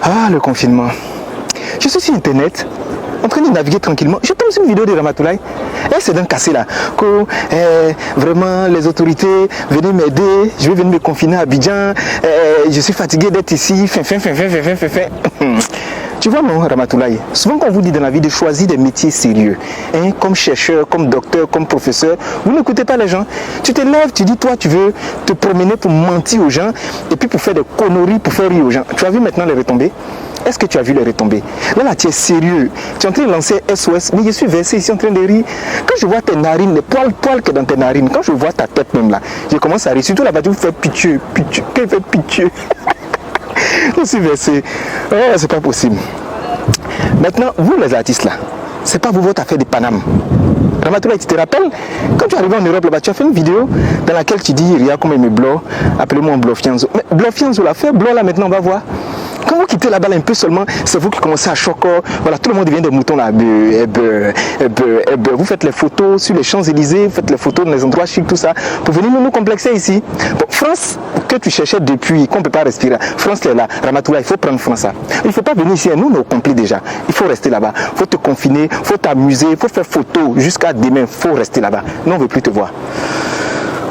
Ah, le confinement. Je suis sur Internet, en train de naviguer tranquillement. Je tombe sur une vidéo de Ramatoulaye. Et c'est d'un cassé là. Que vraiment, les autorités, venez m'aider. Je vais venir me confiner à Abidjan. Je suis fatigué d'être ici. Tu vois, non, Ramatoulaye, souvent quand on vous dit dans la vie de choisir des métiers sérieux, hein, comme chercheur, comme docteur, comme professeur, vous n'écoutez pas les gens. Tu te lèves, tu dis, toi, tu veux te promener pour mentir aux gens et puis pour faire des conneries, pour faire rire aux gens. Tu as vu maintenant les retombées? Est-ce que tu as vu les retombées? Là, tu es sérieux. Tu es en train de lancer SOS, mais je suis versé ici en train de rire. Quand je vois tes narines, les poils que dans tes narines, quand je vois ta tête même là, je commence à rire. Surtout là-bas, tu fais pitié. Qu'elle fait pitié. Je suis versé. Oh, c'est pas possible. Maintenant, vous les artistes là, c'est pas vous votre affaire de Paname. Ramatoulaye, tu te rappelles, quand tu es arrivé en Europe là-bas, tu as fait une vidéo dans laquelle tu dis, regarde comme il me bloque, appelez-moi un Blofianzo. Mais Blofianzo l'a fait, Blo là maintenant, on va voir. Quand vous quittez la balle un peu seulement, c'est vous qui commencez à choquer. Voilà, tout le monde devient des moutons là. Vous faites les photos sur les Champs-Élysées, vous faites les photos dans les endroits chics, tout ça, pour venir nous complexer ici. Bon, France, que tu cherchais depuis, qu'on ne peut pas respirer. France est là. Ramatoulaye, il faut prendre France. Il ne faut pas venir ici. Nous, on est compris déjà. Il faut rester là-bas. Il faut te confiner, il faut t'amuser, il faut faire photo jusqu'à demain. Il faut rester là-bas. Nous, on ne veut plus te voir.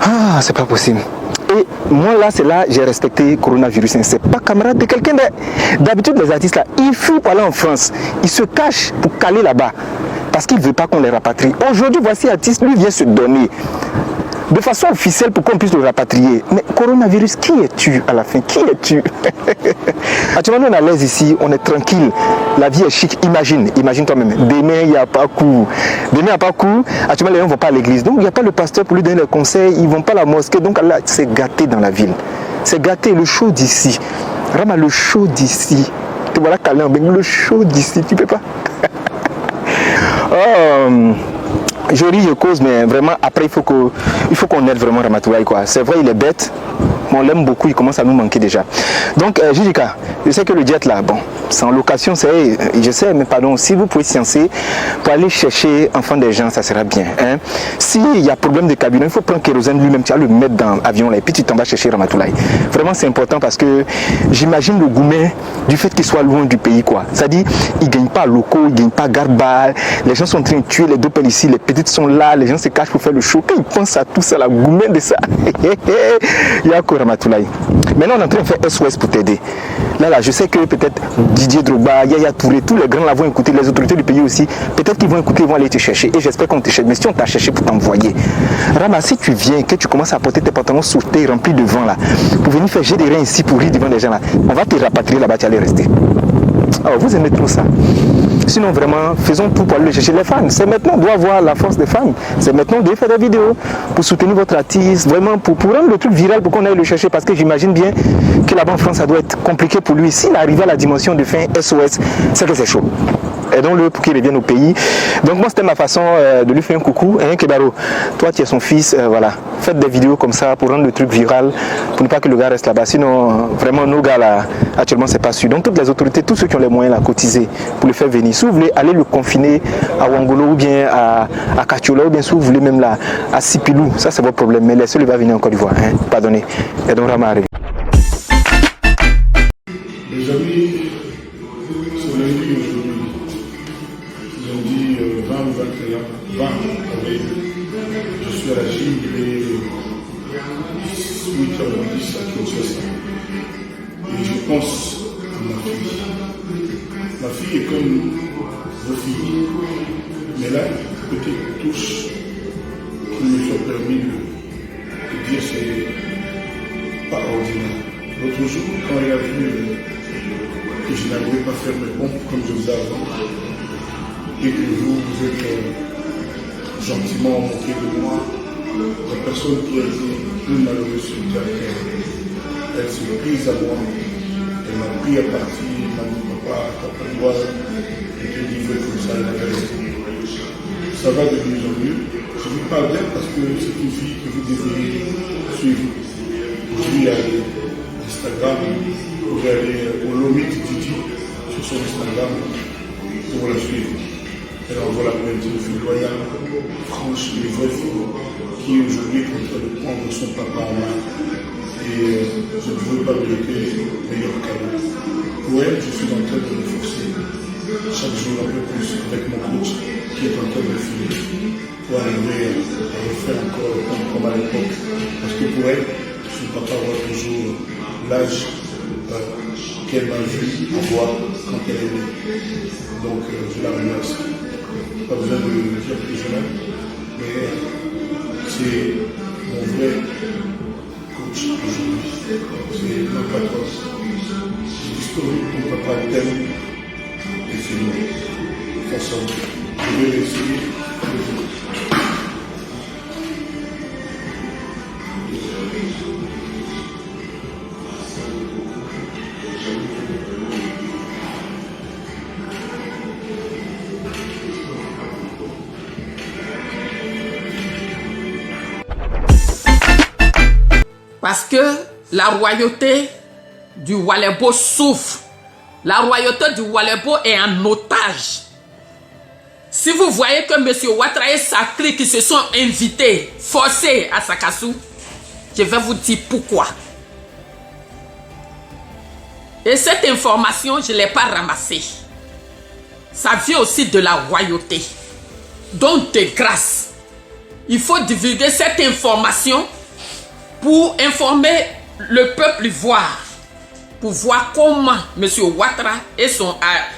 Ah, c'est pas possible. Et moi là, c'est là j'ai respecté coronavirus. C'est pas camarade de quelqu'un. D'habitude, les artistes là, ils fuient pour aller en France. Ils se cachent pour caler là-bas. Parce qu'ils ne veulent pas qu'on les rapatrie. Aujourd'hui, voici l'artiste, lui vient se donner. De façon officielle pour qu'on puisse le rapatrier. Mais coronavirus, qui es-tu à la fin? Qui es-tu? Actuellement, on est à l'aise ici, on est tranquille. La vie est chic. Imagine toi-même. Demain, il n'y a pas cours. Demain, il n'y a pas cours. Actuellement, les gens ne vont pas à l'église. Donc, il n'y a pas le pasteur pour lui donner les conseils. Ils ne vont pas à la mosquée. Donc, là, c'est gâté dans la ville. C'est gâté. Le show d'ici. Rama, le show d'ici. Tu vois là, calé en le show d'ici. Tu ne peux pas. Oh. Je ris, je cause, mais vraiment, après, il faut qu'on aide vraiment Ramatoulaye, quoi. C'est vrai, il est bête, mais on l'aime beaucoup, il commence à nous manquer déjà. Donc, Judika, je sais que le jet là, bon, c'est en location, je sais, mais pardon, si vous pouvez sciencer pour aller chercher enfant des gens, ça sera bien. Hein? S'il y a problème de cabinet, il faut prendre kérosène lui-même, tu vas le mettre dans l'avion là, et puis tu t'en vas chercher Ramatoulaye. Vraiment, c'est important parce que j'imagine le Goumet du fait qu'il soit loin du pays, quoi. C'est-à-dire, il ne gagne pas locaux, il ne gagne pas garde-balle, les gens sont en train de tuer les deux pelles ici, les petites sont là, les gens se cachent pour faire le show. Quand ils pensent à tout ça, la Goumet de ça, il y a encore Ramatoulaye. Maintenant, on est en train de faire SOS pour t'aider. Là, je sais que peut-être Didier Drogba, Yaya Touré, tous les grands là vont écouter, les autorités du pays aussi. Peut-être qu'ils vont écouter, ils vont aller te chercher. Et j'espère qu'on te cherche. Mais si on t'a cherché pour t'envoyer, Rama, si tu viens, que tu commences à porter tes pantalons sautés, remplis de vent là, pour venir faire des reins ici, pour rire devant les gens là, on va te rapatrier là-bas, tu allais rester. Oh, vous aimez trop ça. Sinon, vraiment, faisons tout pour aller chercher les fans. C'est maintenant, on doit voir la force des fans. C'est maintenant, on doit faire des vidéos pour soutenir votre artiste, vraiment, pour rendre le truc viral, pour qu'on aille le chercher. Parce que j'imagine bien que là-bas en France, ça doit être compliqué pour lui. S'il arrive à la dimension de fin SOS, c'est que c'est chaud. Aidons-le pour qu'il revienne au pays. Donc moi, c'était ma façon de lui faire un coucou. Hein, Kebaro, toi, tu es son fils, voilà. Faites des vidéos comme ça pour rendre le truc viral, pour ne pas que le gars reste là-bas. Sinon, vraiment, nos gars là, actuellement, c'est pas sûr. Donc toutes les autorités, tous ceux qui ont les moyens là, cotiser pour le faire venir. Si vous voulez aller le confiner à Wangolo ou bien à Kachiola, ou bien si vous voulez même là à Sipilou, ça c'est votre problème. Mais laissez-le va venir en Côte d'Ivoire. Hein. Pardonnez. Et donc Rama arrive. Les amis, ce lundi aujourd'hui, lundi 20 ou 21, 20 avril, je suis à la Chine, il est 8h10 à Kinshasa. Et je pense à ma fille. Ma fille est comme vos filles, mais là, petite touche qui me soit permis de dire c'est pas ordinaire. L'autre jour, quand il a vu que je n'arrivais pas à faire mes pompes comme je faisais avant, et que vous êtes gentiment moqué de moi, la personne qui a été plus malheureuse sur le terre, elle s'est prise à moi, elle m'a pris à partir, elle m'a dit papa, t'as pas le droit de te livrer comme ça, elle m'a resté. Ça va de mieux en mieux. Je vous parle d'elle parce que c'est une fille que vous devriez suivre. Aujourd'hui, il y a Instagram, vous pouvez aller au Lomit Titi sur son Instagram pour la suivre. Elle envoie la même une fille loyale, franche, une vraie fille qui aujourd'hui est en train de prendre son papa en main. Et je ne veux pas mériter meilleur cadeau. Ouais, je suis en train de me forcer chaque jour un peu plus avec mon coach qui est en train de finir pour arriver à refaire encore comme à l'époque. Parce que pour elle, je ne peux pas avoir toujours l'âge qu'elle m'a vu avoir quand elle est née. Donc je la remercie. Pas besoin de dire que je l'aime, mais c'est mon vrai coach aujourd'hui. C'est mon patron. Historique, ton papa t'aime et c'est moi. De toute façon, je vais essayer. Parce que la royauté du Walebo souffre. La royauté du Walebo est en otage. Si vous voyez que M. Ouattara et sa clique qui se sont invités, forcés à Sakassou, je vais vous dire pourquoi. Et cette information, je ne l'ai pas ramassée. Ça vient aussi de la royauté. Donc, de grâce, il faut divulguer cette information pour informer le peuple ivoire, pour voir comment M. Ouattara et son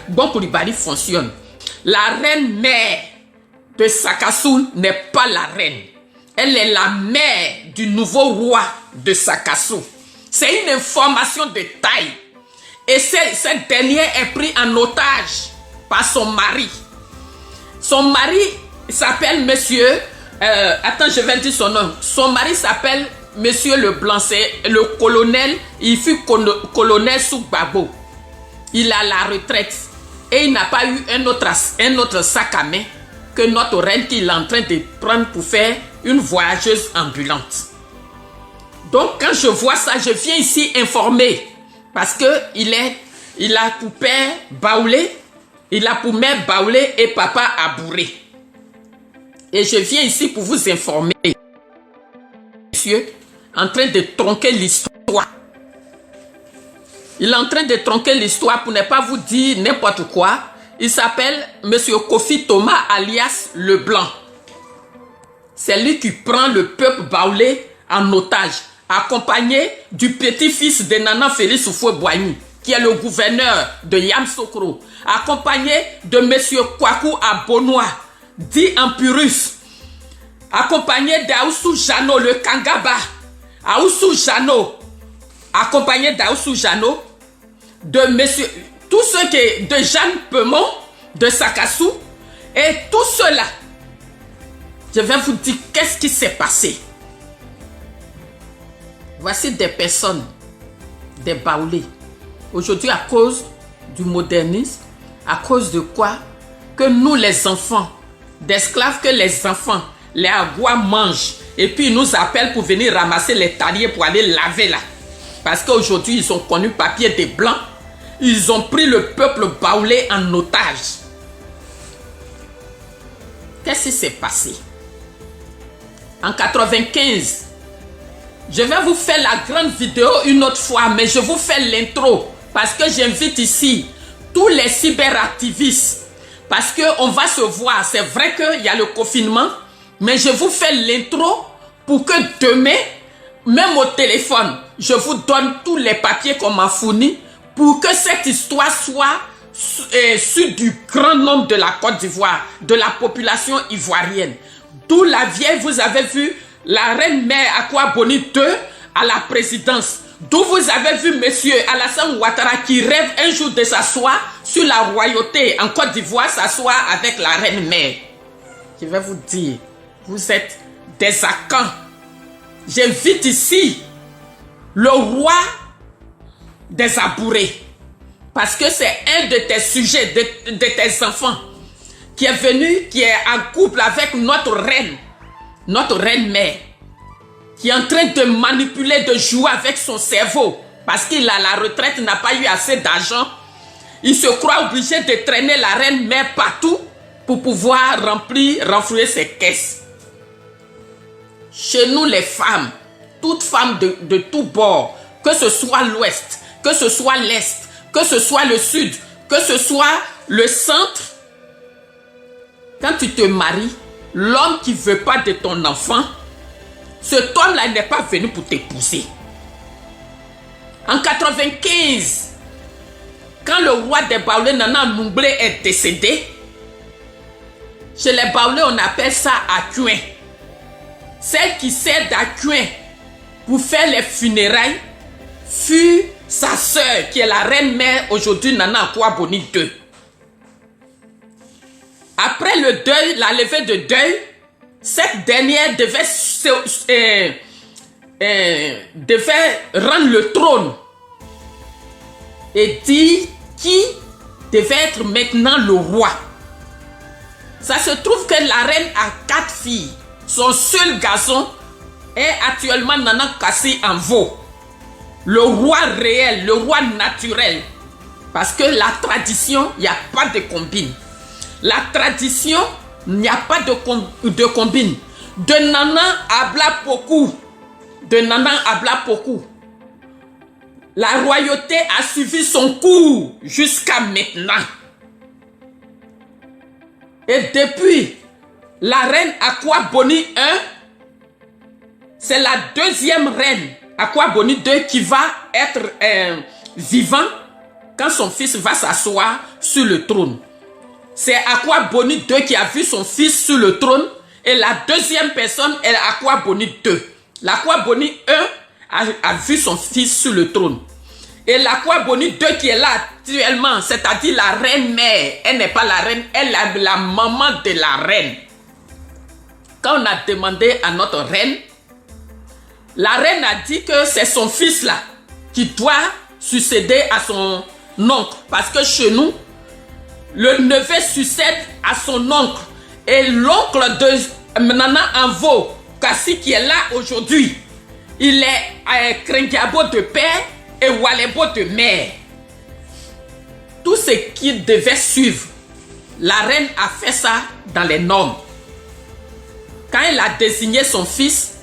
Bon Coulibaly fonctionnent. La reine mère de Sakassou n'est pas la reine. Elle est la mère du nouveau roi de Sakassou. C'est une information de taille. Et cette dernière est prise en otage par son mari. Son mari s'appelle monsieur... attends, je vais dire son nom. Son mari s'appelle Monsieur Leblanc, c'est le colonel. Il fut colonel sous Gbagbo. Il a la retraite. Et il n'a pas eu un autre sac à main que notre reine qu'il est en train de prendre pour faire une voyageuse ambulante. Donc quand je vois ça, je viens ici informer. Parce qu'il a pour père Baoulé, il a pour mère Baoulé et papa Abouré. Et je viens ici pour vous informer. Monsieur, en train de tronquer l'histoire. Il est en train de tronquer l'histoire pour ne pas vous dire n'importe quoi. Il s'appelle Monsieur Kofi Thomas alias Leblanc. C'est lui qui prend le peuple baoulé en otage, accompagné du petit-fils de Nana Félix Houphouët-Boigny, qui est le gouverneur de Yamoussoukro, accompagné de Monsieur Kwaku Abonoa, dit Empirus, accompagné d'Aoussou Jano, le Kangaba, Aoussou Jano, accompagné d'Aoussou Jano, de monsieur, tous ceux qui, de Jeanne Pemont, de Sakassou, et tout cela. Je vais vous dire qu'est-ce qui s'est passé. Voici des personnes, des baoulés. Aujourd'hui, à cause du modernisme, à cause de quoi? Que nous, les enfants, d'esclaves, que les enfants, les Agouas mangent, et puis ils nous appellent pour venir ramasser les taliers pour aller laver là. Parce qu'aujourd'hui, ils ont connu papier des blancs. Ils ont pris le peuple baoulé en otage. Qu'est-ce qui s'est passé? En 95, je vais vous faire la grande vidéo une autre fois, mais je vous fais l'intro. Parce que j'invite ici tous les cyberactivistes. Parce qu'on va se voir. C'est vrai qu'il y a le confinement, mais je vous fais l'intro pour que demain, même au téléphone, je vous donne tous les papiers qu'on m'a fournis pour que cette histoire soit sur du grand nombre de la Côte d'Ivoire, de la population ivoirienne. D'où la vieille, vous avez vu, la reine mère Akwa Boni II à la présidence. D'où vous avez vu monsieur Alassane Ouattara qui rêve un jour de s'asseoir sur la royauté en Côte d'Ivoire, s'asseoir avec la reine mère. Je vais vous dire, vous êtes des acants. J'invite ici le roi des Abourés. Parce que c'est un de tes sujets, de tes enfants, qui est venu, qui est en couple avec notre reine mère, qui est en train de manipuler, de jouer avec son cerveau. Parce qu'il a la retraite, n'a pas eu assez d'argent. Il se croit obligé de traîner la reine mère partout pour pouvoir renflouer ses caisses. Chez nous, les femmes, toutes femmes de tout bord, que ce soit l'ouest, que ce soit l'est, que ce soit le sud, que ce soit le centre, quand tu te maries, l'homme qui ne veut pas de ton enfant, cet homme-là n'est pas venu pour t'épouser. En 95, quand le roi des Baoulés, Nana Numblé, est décédé, chez les Baoulés, on appelle ça Akuin. Celle qui sert d'Akuin pour faire les funérailles fut sa sœur, qui est la reine-mère aujourd'hui, Nana Akua Boni II. Après le deuil, la levée de deuil, cette dernière devait rendre le trône et dire qui devait être maintenant le roi. Ça se trouve que la reine a 4 filles. Son seul garçon est actuellement Nana Kassi Anvo. Le roi réel, le roi naturel. Parce que la tradition, il n'y a pas de combine. La tradition, il n'y a pas de combine. De Nana Abla Pokou. De Nana Abla Pokou. La royauté a suivi son cours jusqu'à maintenant. Et depuis la reine Akua Boni I, c'est la deuxième reine Akua Boni II qui va être vivant quand son fils va s'asseoir sur le trône. C'est Akua Boni II qui a vu son fils sur le trône et la deuxième personne est Akua Boni II. L'Akua Boni I a vu son fils sur le trône. Et l'Akua Boni II qui est là actuellement, c'est-à-dire la reine-mère, elle n'est pas la reine, elle est la maman de la reine. Quand on a demandé à notre reine, la reine a dit que c'est son fils là qui doit succéder à son oncle. Parce que chez nous, le neveu succède à son oncle. Et l'oncle de Nana Anvo Kassi qui est là aujourd'hui, il est Krengiabo de père et Walebo de mère. Tout ce qui devait suivre, la reine a fait ça dans les normes. Quand elle a désigné son fils,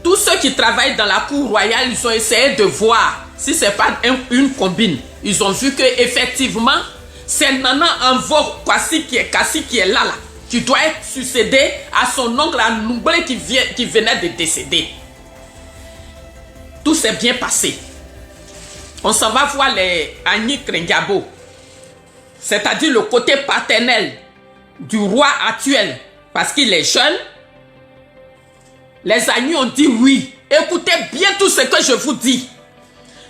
tous ceux qui travaillent dans la cour royale, ils ont essayé de voir si ce n'est pas une combine. Ils ont vu qu'effectivement, c'est Nana Anvo Kassi qui est là, qui doit être succédé à son oncle Anoublé qui venait de décéder. Tout s'est bien passé. On s'en va voir les Agni Krengiabo, c'est-à-dire le côté paternel du roi actuel, parce qu'il est jeune. Les Agni ont dit oui. Écoutez bien tout ce que je vous dis.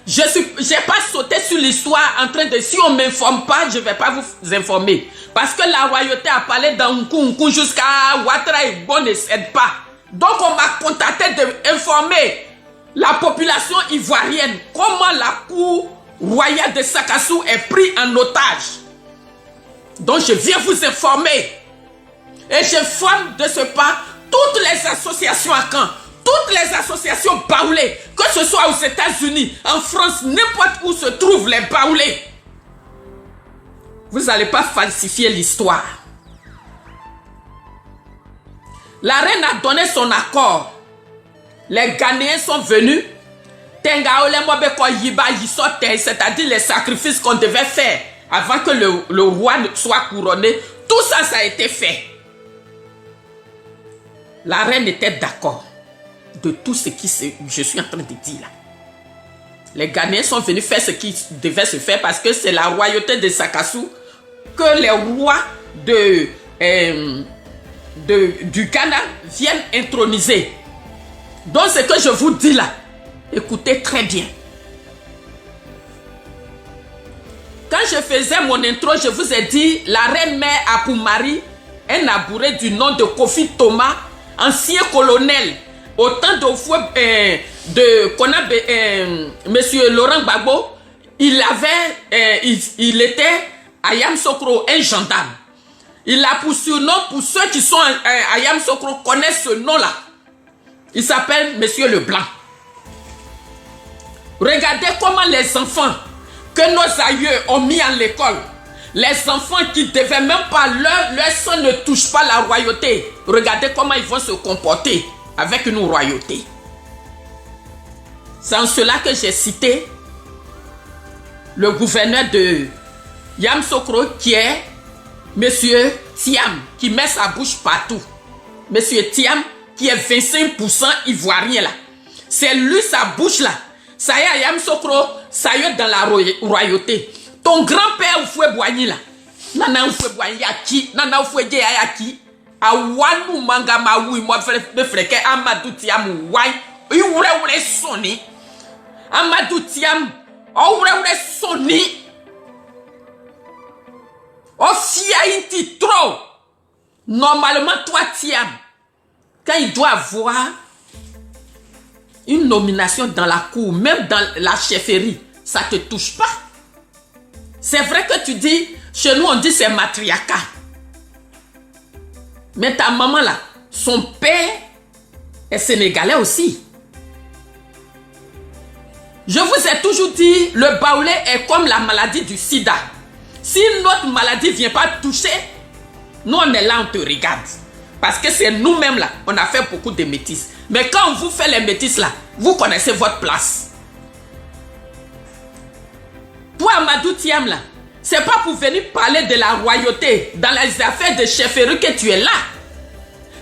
Je n'ai pas sauté sur l'histoire en train de... Si on ne m'informe pas, je ne vais pas vous informer. Parce que la royauté a parlé d'Unku jusqu'à Ouattara et Bon ne cède pas. Donc on m'a contacté d'informer la population ivoirienne comment la cour royale de Sakassou est prise en otage. Donc je viens vous informer. Et je forme de ce pas toutes les associations à Caen, toutes les associations baoulées, que ce soit aux États-Unis, en France, n'importe où se trouvent les baoulés. Vous n'allez pas falsifier l'histoire. La reine a donné son accord. Les Ghanéens sont venus. C'est-à-dire les sacrifices qu'on devait faire avant que le roi soit couronné. Tout ça, ça a été fait. La reine était d'accord de tout ce que je suis en train de dire là. Les Ghanéens sont venus faire ce qui devait se faire parce que c'est la royauté de Sakassou que les rois du Ghana viennent introniser. Donc ce que je vous dis là, écoutez très bien. Quand je faisais mon intro, je vous ai dit la reine-mère a pour mari un abouré du nom de Kofi Thomas, ancien colonel au temps monsieur Laurent Gbagbo. Il était à Yamsokro, un gendarme. Il a pour surnom, pour ceux qui sont à Yamsokro connaissent ce nom-là. Il s'appelle Monsieur Leblanc. Regardez comment les enfants que nos aïeux ont mis à l'école, les enfants qui ne devaient même pas, leur sang ne touche pas la royauté. Regardez comment ils vont se comporter avec une royauté. C'est en cela que j'ai cité le gouverneur de Yamoussoukro, qui est Monsieur Thiam, qui met sa bouche partout. Monsieur Thiam, qui est 25% ivoirien là. C'est lui, sa bouche là. Ça y est, à Yamoussoukro, ça y est dans la royauté. Ton grand-père, Oufoué Boigny là. Nana Oufoué Boigny, Yaki. Nana Oufoué Yaki. Awanou manga maoui, moi, frère, Amadou Thiam, ouai. Il voulait sonner. Amadou Thiam, oh, voulait sonner. Oh, fiaïti trop. Normalement, toi, Thiam, quand il doit avoir une nomination dans la cour, même dans la chefferie, ça ne te touche pas. C'est vrai que tu dis, chez nous, on dit c'est matriarcat. Mais ta maman là, son père est sénégalais aussi. Je vous ai toujours dit, le baoulé est comme la maladie du sida. Si notre maladie ne vient pas toucher, nous on est là, on te regarde. Parce que c'est nous-mêmes là, on a fait beaucoup de métis. Mais quand on vous fait les métis là, vous connaissez votre place. Toi, Amadou Thiam là, c'est pas pour venir parler de la royauté dans les affaires de chefferie que tu es là.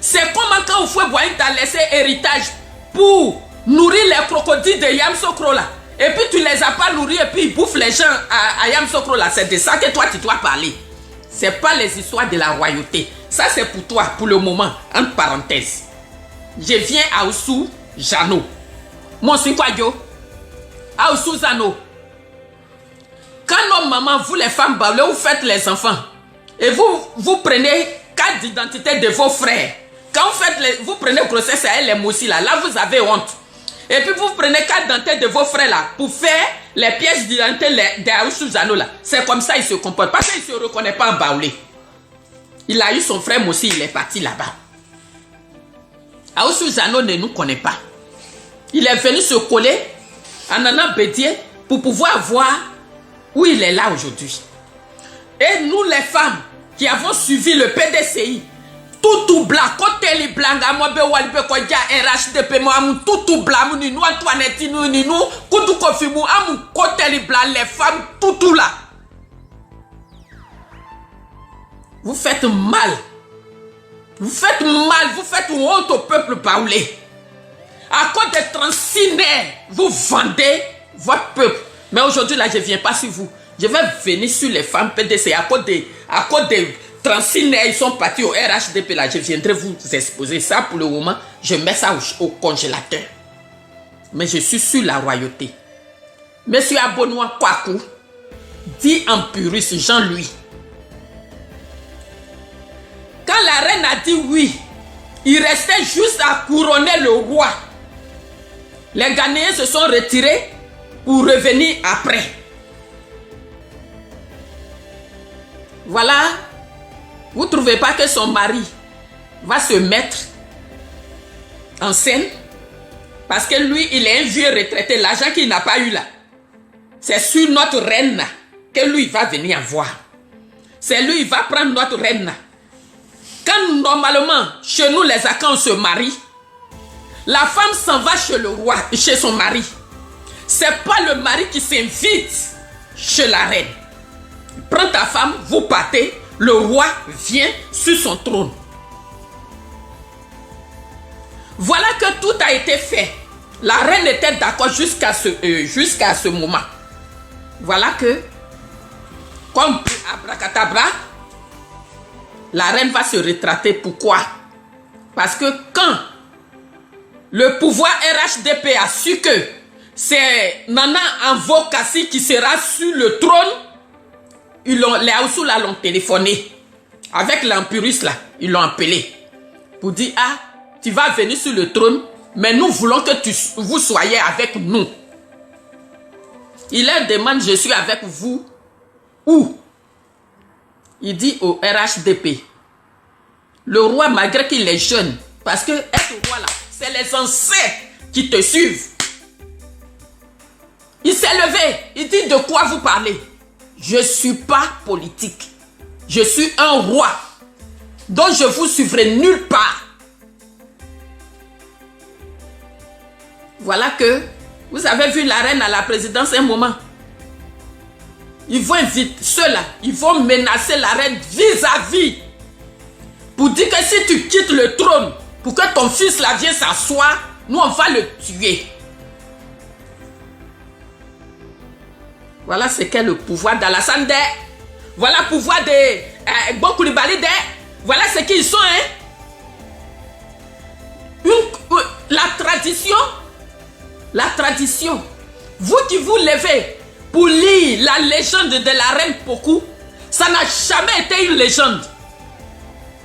C'est comment quand Oufoué Boigny t'a laissé héritage pour nourrir les crocodiles de Yamoussoukro là. Et puis tu les as pas nourris et puis ils bouffent les gens à Yamoussoukro là. C'est de ça que toi tu dois parler. C'est pas les histoires de la royauté. Ça c'est pour toi, pour le moment, entre parenthèses. Je viens à Oussou Jano. Mon Sinkwadjo. À Oussou Jano. Quand nos mamans, vous les femmes baoulées, vous faites les enfants. Et vous prenez carte d'identité de vos frères. Quand vous prenez grossesse à elle, les moussis là, là vous avez honte. Et puis vous prenez carte d'identité de vos frères là pour faire les pièces d'identité de Oussou Jano là. C'est comme ça il se comporte. Parce qu'il ne se reconnaît pas en baoulé. Il a eu son frère Moussi, il est parti là-bas. Oussou Jano ne nous connaît pas. Il est venu se coller à Nana Bédié pour pouvoir voir où il est là aujourd'hui. Et nous les femmes qui avons suivi le PDCI, tout blanc, côté les blancs, amobe walbe kodja RHDP mo amu tout blanc, nous Antoinette nous kutu kofimu amu côté les blancs, les femmes tout là. Vous faites mal. Vous faites mal, vous faites honte au peuple baoulé. À cause des transinaires, vous vendez votre peuple. Mais aujourd'hui, là, je ne viens pas sur vous. Je vais venir sur les femmes PDC. À cause des transinaires, ils sont partis au RHDP. Là, je viendrai vous exposer ça pour le moment. Je mets ça au congélateur. Mais je suis sur la royauté. Monsieur Abonoua Kwaku dit en puriste Jean-Louis. Quand la reine a dit oui, il restait juste à couronner le roi. Les Ghanéens se sont retirés pour revenir après. Voilà. Vous ne trouvez pas que son mari va se mettre en scène? Parce que lui, il est un vieux retraité. L'argent qu'il n'a pas eu là, c'est sur notre reine que lui va venir voir. C'est lui, il va prendre notre reine. Quand normalement, chez nous, les Akans se marient, la femme s'en va chez le roi, chez son mari. C'est pas le mari qui s'invite chez la reine. Prends ta femme, vous partez, le roi vient sur son trône. Voilà que tout a été fait. La reine était d'accord jusqu'à ce moment. Voilà que, comme abracadabra, la reine va se retraiter. Pourquoi? Parce que quand le pouvoir RHDP a su que c'est Nana Amvokassi qui sera sur le trône, les Aoussou là l'ont téléphoné. Avec l'Empirus là, ils l'ont appelé. Pour dire, ah, tu vas venir sur le trône, mais nous voulons que vous soyez avec nous. Il leur demande, je suis avec vous. Où? Il dit au RHDP, le roi, malgré qu'il est jeune, parce que être roi là, c'est les ancêtres qui te suivent. Il s'est levé, il dit de quoi vous parlez? Je ne suis pas politique. Je suis un roi. Donc je vous suivrai nulle part. Voilà que vous avez vu la reine à la présidence un moment. ils vont inviter ceux-là, ils vont menacer la reine vis-à-vis pour dire que si tu quittes le trône, pour que ton fils là vienne s'asseoir, nous on va le tuer. Voilà ce qu'est le pouvoir d'Alassane Dé. Voilà le pouvoir de Gbon Coulibaly Dé. Voilà ce qu'ils sont. La tradition, vous qui vous levez pour lire la légende de la reine Pokou, ça n'a jamais été une légende.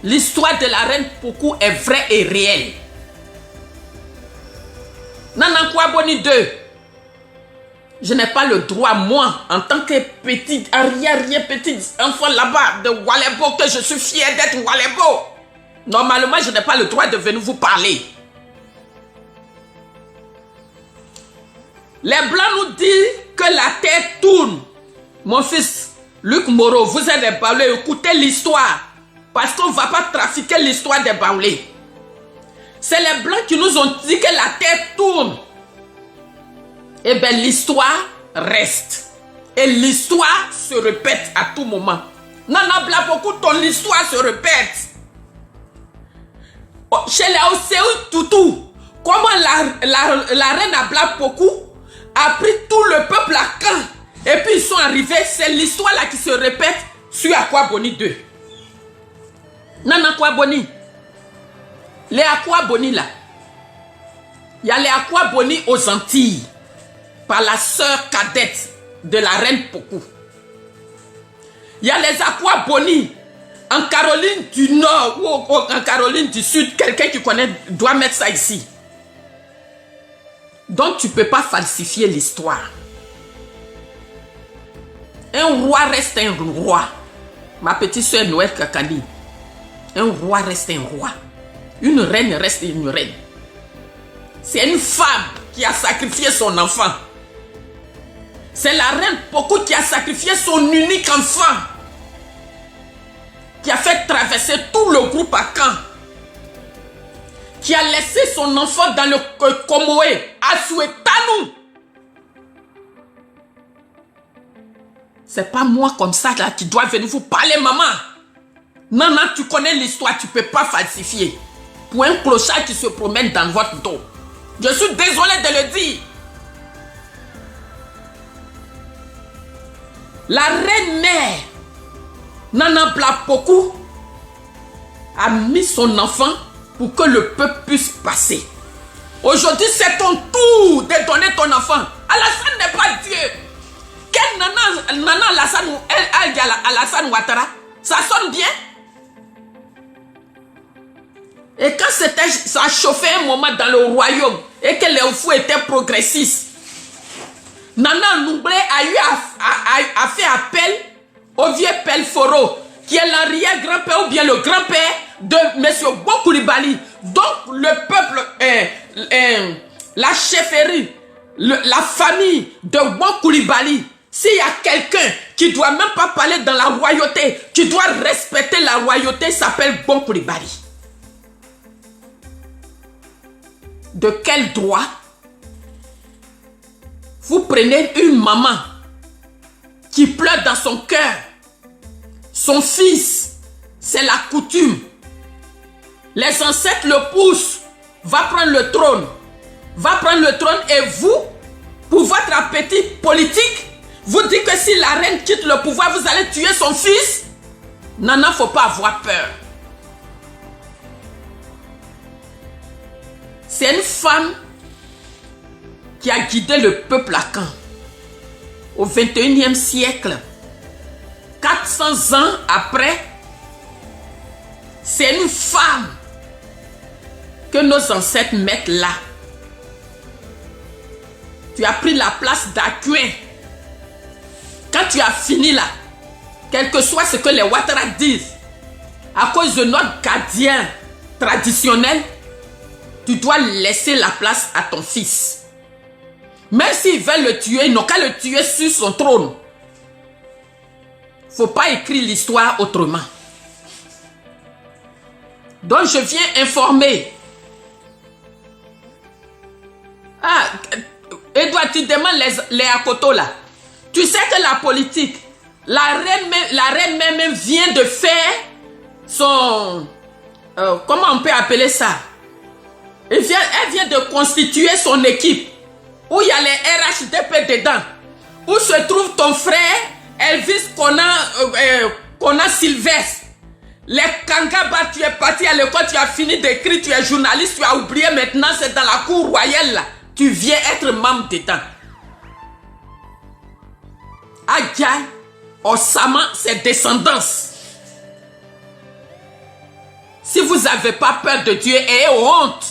L'histoire de la reine Pokou est vraie et réelle. Nana Kouaboni 2, je n'ai pas le droit, moi, en tant que petit, petit enfant là-bas de Oualébo, que je suis fier d'être Oualébo. Normalement, je n'ai pas le droit de venir vous parler. Les Blancs nous disent que la terre tourne. Mon fils, Luc Moreau, vous êtes des Baoulés, écoutez l'histoire. Parce qu'on ne va pas trafiquer l'histoire des Baoulés. C'est les Blancs qui nous ont dit que la terre tourne. Eh bien, l'histoire reste. Et l'histoire se répète à tout moment. Nana Blabokou, ton histoire se répète. Chez les Océus Toutou, comment la reine Abla Pokou a pris tout le peuple à camp. Et puis ils sont arrivés, c'est l'histoire là qui se répète sur Akwaboni 2. Nana Akwaboni. Les Akwaboni là. Il y a les Akwaboni aux Antilles. Par la sœur cadette de la reine Pokou. Il y a les Akwaboni en Caroline du Nord ou en Caroline du Sud. Quelqu'un qui connaît doit mettre ça ici. Donc tu ne peux pas falsifier l'histoire. Un roi reste un roi. Ma petite soeur Noël Kakani. Un roi reste un roi. Une reine reste une reine. C'est une femme qui a sacrifié son enfant. C'est la reine Pokou qui a sacrifié son unique enfant. Qui a fait traverser tout le groupe à Caen. Qui a laissé son enfant dans le Komoé, à Souetanou. C'est pas moi comme ça là qui dois venir vous parler, maman. Non, non, tu connais l'histoire, tu peux pas falsifier. Pour un clochard qui se promène dans votre dos. Je suis désolé de le dire. La reine mère, Nana Blabokou, a mis son enfant pour que le peuple puisse passer. Aujourd'hui, c'est ton tour de donner ton enfant. Alassane n'est pas Dieu. Quelle Nana Alassane Ouattara, ça sonne bien. Et quand ça a chauffé un moment dans le royaume et que les Oufou étaient progressistes, Nana Noublé a fait appel au vieux Pelforo, qui est l'arrière-grand-père ou bien le grand-père de M. Gbon Coulibaly. Donc le peuple, la chefferie, la famille de Gbon Coulibaly, s'il y a quelqu'un qui ne doit même pas parler dans la royauté, qui doit respecter la royauté, s'appelle Gbon Coulibaly. De quel droit vous prenez une maman qui pleure dans son cœur, son fils, c'est la coutume. Les ancêtres le poussent, va prendre le trône. Et vous, pour votre appétit politique, vous dites que si la reine quitte le pouvoir, vous allez tuer son fils. Non, il ne faut pas avoir peur. C'est une femme qui a guidé le peuple à Caen. Au 21e siècle, 400 ans après, c'est une femme que nos ancêtres mettent là. Tu as pris la place d'Akuin. Quand tu as fini là, quel que soit ce que les Ouattara disent, à cause de notre gardien traditionnel, tu dois laisser la place à ton fils. Même s'ils veulent le tuer, ils n'ont qu'à le tuer sur son trône. Il ne faut pas écrire l'histoire autrement. Donc je viens informer. Ah, Edouard, tu demandes les Akoto là. Tu sais que la politique, La reine même vient de faire son... comment on peut appeler ça? Elle vient de constituer son équipe. Où il y a les RHDP dedans. Où se trouve ton frère Elvis Kona Sylvestre. Les Kangaba, tu es parti à l'école, tu as fini d'écrire, tu es journaliste, tu as oublié maintenant, c'est dans la cour royale là. Tu viens être membre dedans. Adjaye, Osama, c'est descendance. Si vous n'avez pas peur de Dieu, ayez honte.